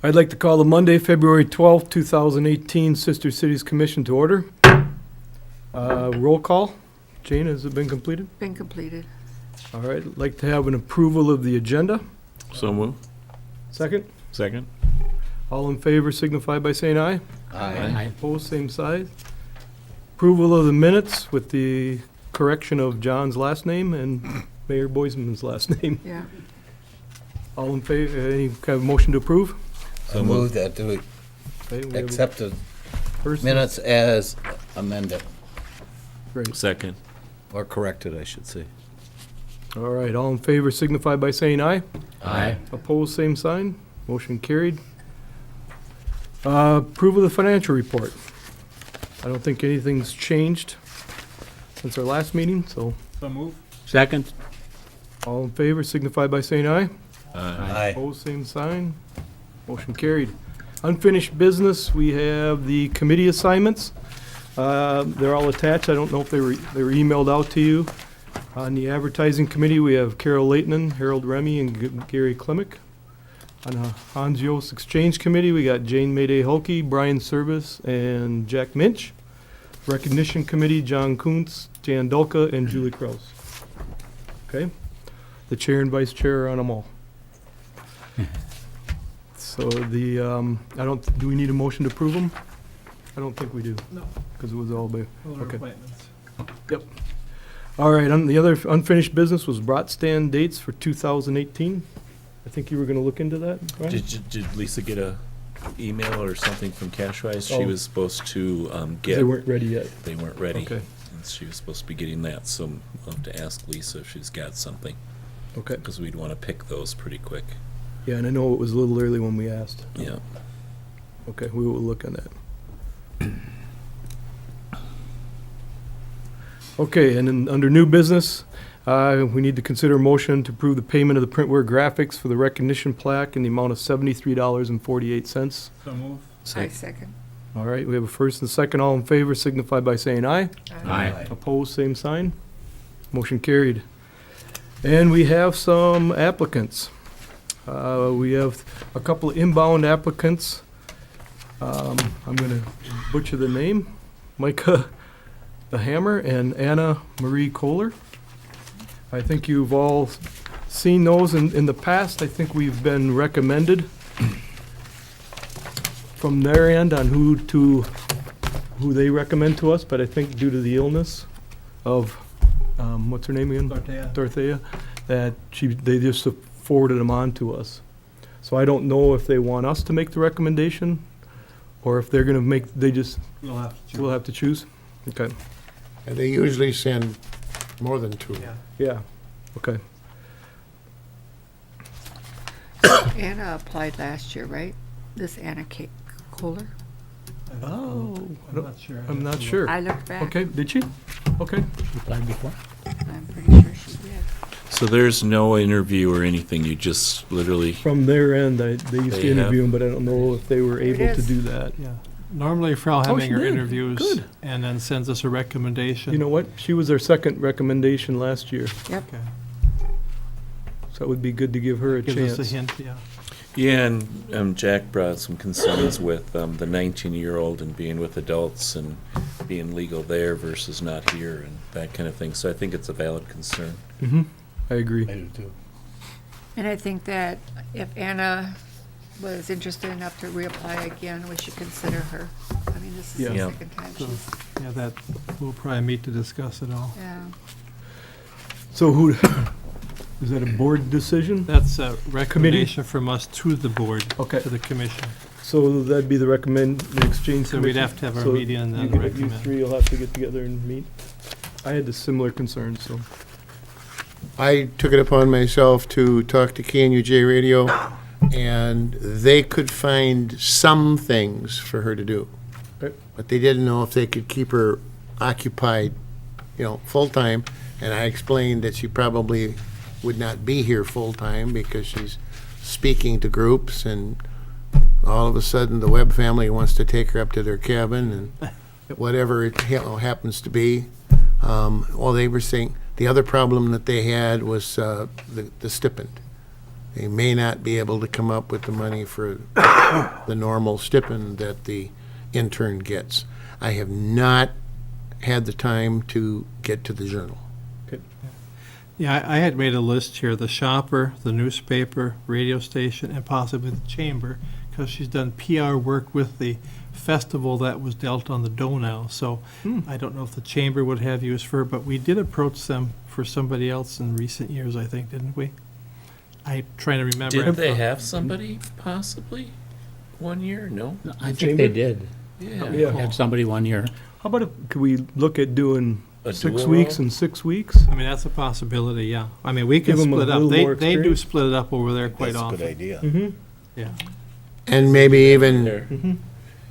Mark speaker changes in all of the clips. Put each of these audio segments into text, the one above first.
Speaker 1: I'd like to call the Monday, February 12th, 2018 Sister Cities Commission to order. Roll call. Jane, has it been completed?
Speaker 2: Been completed.
Speaker 1: All right, I'd like to have an approval of the agenda.
Speaker 3: So move.
Speaker 1: Second.
Speaker 3: Second.
Speaker 1: All in favor signify by saying aye.
Speaker 3: Aye.
Speaker 1: Opposed, same side. Approval of the minutes with the correction of John's last name and Mayor Boisman's last name.
Speaker 2: Yeah.
Speaker 1: All in favor, any kind of motion to approve?
Speaker 4: I move that we
Speaker 1: Okay, we have a
Speaker 4: accept the
Speaker 1: first and-
Speaker 4: minutes as amended,
Speaker 1: Great.
Speaker 3: Second.
Speaker 4: or corrected, I should say.
Speaker 1: All right, all in favor signify by saying aye.
Speaker 4: Aye.
Speaker 1: Opposed, same sign. Motion carried. Approval of the financial report. I don't think anything's changed since our last meeting, so
Speaker 5: Second.
Speaker 1: all in favor signify by saying aye.
Speaker 4: Aye.
Speaker 1: Opposed, same sign. Motion carried. Unfinished business, we have the committee assignments. They're all attached. I don't know if they were emailed out to you. On the advertising committee, we have Carol Leighton, Harold Remy, and Gary Klimick. On the Hans Yost Exchange Committee, we got Jane Mayday Hulke, Brian Service, and Jack Minch. Recognition Committee, John Kuntz, Jan Dulka, and Julie Kraus. Okay? The chair and vice chair are on them all. So the, do we need a motion to approve them? I don't think we do.
Speaker 6: No.
Speaker 1: Because it was all by, okay.
Speaker 6: Appointments.
Speaker 1: Yep. All right, the other unfinished business was brat stand dates for 2018. I think you were gonna look into that, Brian?
Speaker 3: Did Lisa get a email or something from Cashwise? She
Speaker 1: Oh.
Speaker 3: was supposed to get.
Speaker 1: They weren't ready yet.
Speaker 3: They weren't ready.
Speaker 1: Okay.
Speaker 3: And she was supposed to be getting that, so I'll have to ask Lisa if she's got something,
Speaker 1: Okay.
Speaker 3: because we'd want to pick those pretty quick.
Speaker 1: Yeah, and I know it was a little early when we asked.
Speaker 3: Yeah.
Speaker 1: Okay, we will look on that. Okay, and then under new business, we need to consider a motion to approve the payment of the printware graphics for the recognition plaque in the amount of $73.48.
Speaker 6: So move.
Speaker 2: I second.
Speaker 1: All right, we have a first and second. All in favor signify by saying aye.
Speaker 5: Aye.
Speaker 1: Opposed, same sign. Motion carried. And we have some applicants. We have a couple of inbound applicants. I'm going to butcher the name. Micah the Hammer and Anna Marie Kohler. I think you've all seen those in the past. I think we've been recommended from their end on who they recommend to us, but I think due to the illness of, what's her name again? Dorothea, that they just forwarded them on to us. So I don't know if they want us to make the recommendation, or if they're gonna make,
Speaker 6: We'll have to.
Speaker 1: we'll have to choose? Okay,
Speaker 7: And they usually send more than two.
Speaker 6: Yeah.
Speaker 1: yeah, okay.
Speaker 2: Anna applied last year, right? This Anna Kohler?
Speaker 1: Oh,
Speaker 6: I'm not sure.
Speaker 1: I'm not sure.
Speaker 2: I looked back.
Speaker 1: Okay, did she? Okay,
Speaker 5: Applied before.
Speaker 2: I'm pretty sure she did.
Speaker 3: So there's no interview or anything, you just literally,
Speaker 1: from their end, they used
Speaker 3: They
Speaker 1: to interview
Speaker 3: have-
Speaker 1: them, but I don't know if they were
Speaker 2: There it
Speaker 1: able to
Speaker 2: is.
Speaker 1: do that.
Speaker 6: Yeah. Normally Frau
Speaker 1: Oh, she
Speaker 6: Heminger
Speaker 1: did.
Speaker 6: interviews
Speaker 1: Good.
Speaker 6: and then sends us a recommendation.
Speaker 1: You know what? She was our second recommendation last year,
Speaker 2: Yep.
Speaker 6: Okay.
Speaker 1: so it would be good to give her a
Speaker 6: Gives us a
Speaker 1: chance.
Speaker 6: hint, yeah.
Speaker 3: yeah, and Jack brought some concerns with the 19-year-old and being with adults and being legal there versus not here and that kind of thing. So I think it's a valid concern.
Speaker 1: Mm-hmm, I agree.
Speaker 4: I do too.
Speaker 2: And I think that if Anna was interested enough to reapply again, we should consider her. I mean, this is the
Speaker 3: Yeah.
Speaker 2: second time
Speaker 6: So,
Speaker 2: she's,
Speaker 6: yeah, that, we'll probably meet to discuss it all.
Speaker 2: yeah.
Speaker 1: So who, is that a board decision?
Speaker 6: That's a recommendation from us to the board,
Speaker 1: Okay.
Speaker 6: to the commission.
Speaker 1: So that'd be the exchange
Speaker 6: So we'd
Speaker 1: commission?
Speaker 6: have to have our
Speaker 1: So
Speaker 6: meeting and then
Speaker 1: you
Speaker 6: recommend.
Speaker 1: three will have to get together and meet? I had the similar concerns, so.
Speaker 7: I took it upon myself to talk to KNUJ Radio, and they could find some things for her to do.
Speaker 1: Okay.
Speaker 7: But they didn't know if they could keep her occupied, full-time. And I explained that she probably would not be here full-time because she's speaking to groups, and all of a sudden, the Webb family wants to take her up to their cabin and whatever it happens to be. Well, they were saying, the other problem that they had was the stipend. they may not be able to come up with the money for the normal stipend that the intern gets. I have not had the time to get to the Journal.
Speaker 6: Yeah, I had made a list here, the shopper, the newspaper, radio station, and possibly the chamber, because she's done PR work with the festival that was dealt on the Donau. So I don't know if the chamber would have use for her, but we did approach them for somebody else in recent years, I think, didn't we? I'm trying to remember.
Speaker 3: Didn't they have somebody possibly one year? No?
Speaker 5: I think they did.
Speaker 3: Yeah.
Speaker 1: Yeah.
Speaker 5: Had somebody one year.
Speaker 1: How about, could we look at doing
Speaker 3: A
Speaker 1: 6
Speaker 3: dual
Speaker 1: weeks
Speaker 3: role?
Speaker 1: and 6 weeks?
Speaker 6: I mean, that's a possibility, yeah. I mean, we can
Speaker 1: Give 'em a
Speaker 6: split up.
Speaker 1: little more
Speaker 6: They do
Speaker 1: experience.
Speaker 6: split it up over there quite
Speaker 4: That's a
Speaker 6: often.
Speaker 4: good idea.
Speaker 1: Mm-hmm.
Speaker 6: Yeah,
Speaker 7: And maybe even
Speaker 3: There.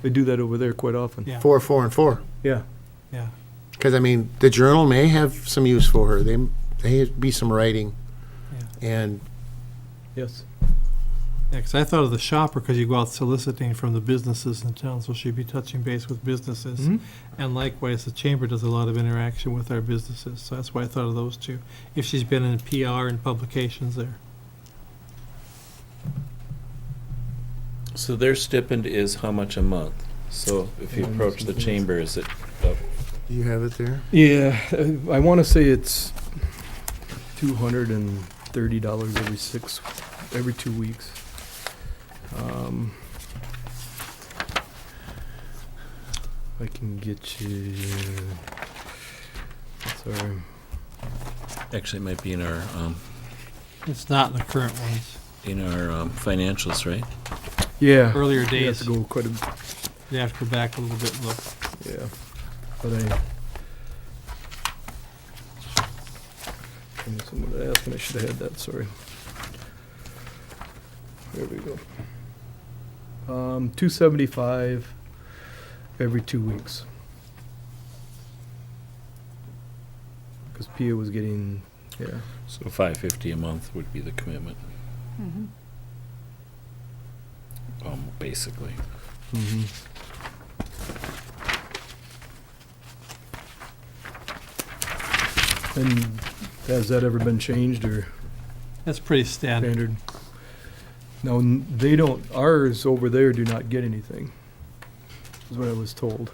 Speaker 1: They do that over there quite often.
Speaker 6: yeah,
Speaker 7: 4, 4, and 4.
Speaker 1: Yeah.
Speaker 6: yeah.
Speaker 7: Because, I mean, the Journal may have some use for her. They be some writing. And
Speaker 1: Yes.
Speaker 6: Yeah, 'cause I thought of the shopper, because you go out soliciting from the businesses in town, so she'd be touching base with businesses.
Speaker 1: Mhm.
Speaker 6: And likewise, the chamber does a lot of interaction with our businesses, so that's why I thought of those two, if she's been in PR and publications there.
Speaker 3: So their stipend is how much a month? So if you approach the chamber, is it
Speaker 7: do you have it there?
Speaker 1: Yeah, I want to say it's $230 every 2 weeks. I can get you. Sorry.
Speaker 3: actually it might be in our
Speaker 6: It's not in the current ones.
Speaker 3: financials, right?
Speaker 1: Yeah.
Speaker 6: Earlier
Speaker 1: You have
Speaker 6: days,
Speaker 1: to go quite a.
Speaker 6: you have to go back a little bit and look.
Speaker 1: Yeah, but I. Someone asked me, I should have had that, sorry. There we go. 275 every 2 weeks. Because Pia was getting, yeah,
Speaker 3: So $550 a month would be the commitment, basically.
Speaker 1: And has that ever been changed or
Speaker 6: That's pretty standard.
Speaker 1: standard? No, they don't, ours over there do not get anything, is what I was told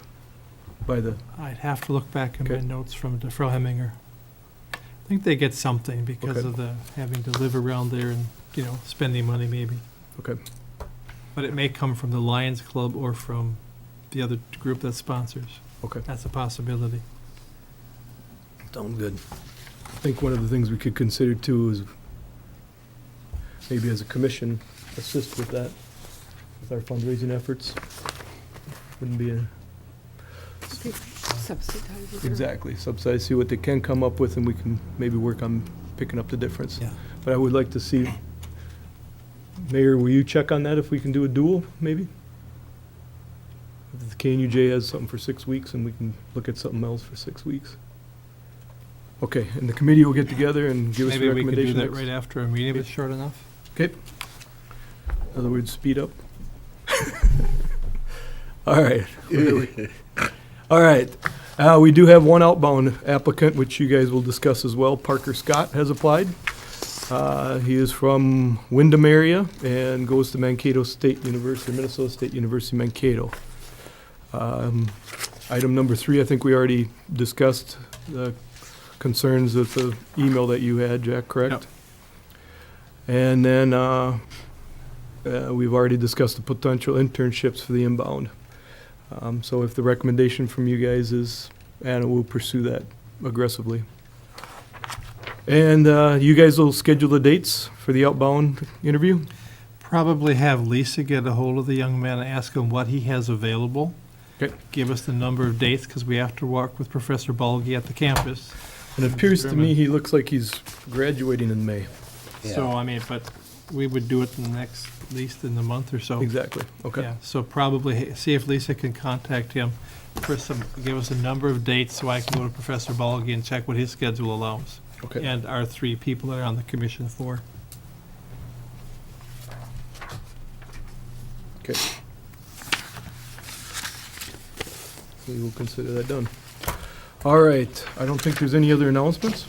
Speaker 1: by the,
Speaker 6: I'd have to look back in my
Speaker 1: Okay.
Speaker 6: notes from Frau Heminger. I think they get something because
Speaker 1: Okay.
Speaker 6: of the having to live around there and, spending money maybe.
Speaker 1: okay.
Speaker 6: But it may come from the Lions Club or from the other group that sponsors.
Speaker 1: Okay.
Speaker 6: That's a possibility.
Speaker 1: Sounds good. I think one of the things we could consider too is maybe as a commission, assist with that, with our fundraising efforts. Wouldn't be a,
Speaker 2: Subsidize it.
Speaker 1: exactly, subsidize, see what they can come up with and we can maybe work on picking up the difference.
Speaker 6: Yeah.
Speaker 1: But I would like to see, Mayor, will you check on that if we can do a dual, maybe? If the KNUJ has something for 6 weeks and we can look at something else for 6 weeks. Okay, and the committee will get together and give us a
Speaker 6: Maybe we could do
Speaker 1: recommendation.
Speaker 6: that
Speaker 1: next-
Speaker 6: right after a meeting if it's short enough.
Speaker 1: Okay. In other words, speed up. All right. All right. We do have one outbound applicant, which you guys will discuss as well. Parker Scott has applied. He is from Windham area and goes to Mankato State University, Minnesota State University, Mankato. Item number 3, I think we already discussed the concerns with the email that you had, Jack, correct?
Speaker 6: Yep.
Speaker 1: And then we've already discussed the potential internships for the inbound. So if the recommendation from you guys is, Anna will pursue that aggressively. And you guys will schedule the dates for the outbound interview?
Speaker 6: Probably have Lisa get a hold of the young man and ask him what he has available.
Speaker 1: Okay.
Speaker 6: Give us the number of dates, because we have to work with Professor Balgi at the campus.
Speaker 1: And it appears to me he looks like he's graduating in May.
Speaker 6: So, but we would do it in the next, at least in the month or so.
Speaker 1: Exactly, okay.
Speaker 6: Yeah, so probably see if Lisa can contact him for give us a number of dates so I can go to Professor Balgi and check what his schedule allows.
Speaker 1: Okay.
Speaker 6: And our 3 people that are on the commission for.
Speaker 1: Okay. We will consider that done. All right, I don't think there's any other announcements.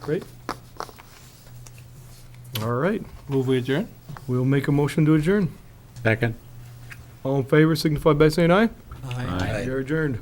Speaker 1: Great. All right,
Speaker 6: Move we adjourn?
Speaker 1: we'll make a motion to adjourn.
Speaker 5: Second.
Speaker 1: All in favor signify by saying aye.
Speaker 6: Aye.
Speaker 1: You're adjourned.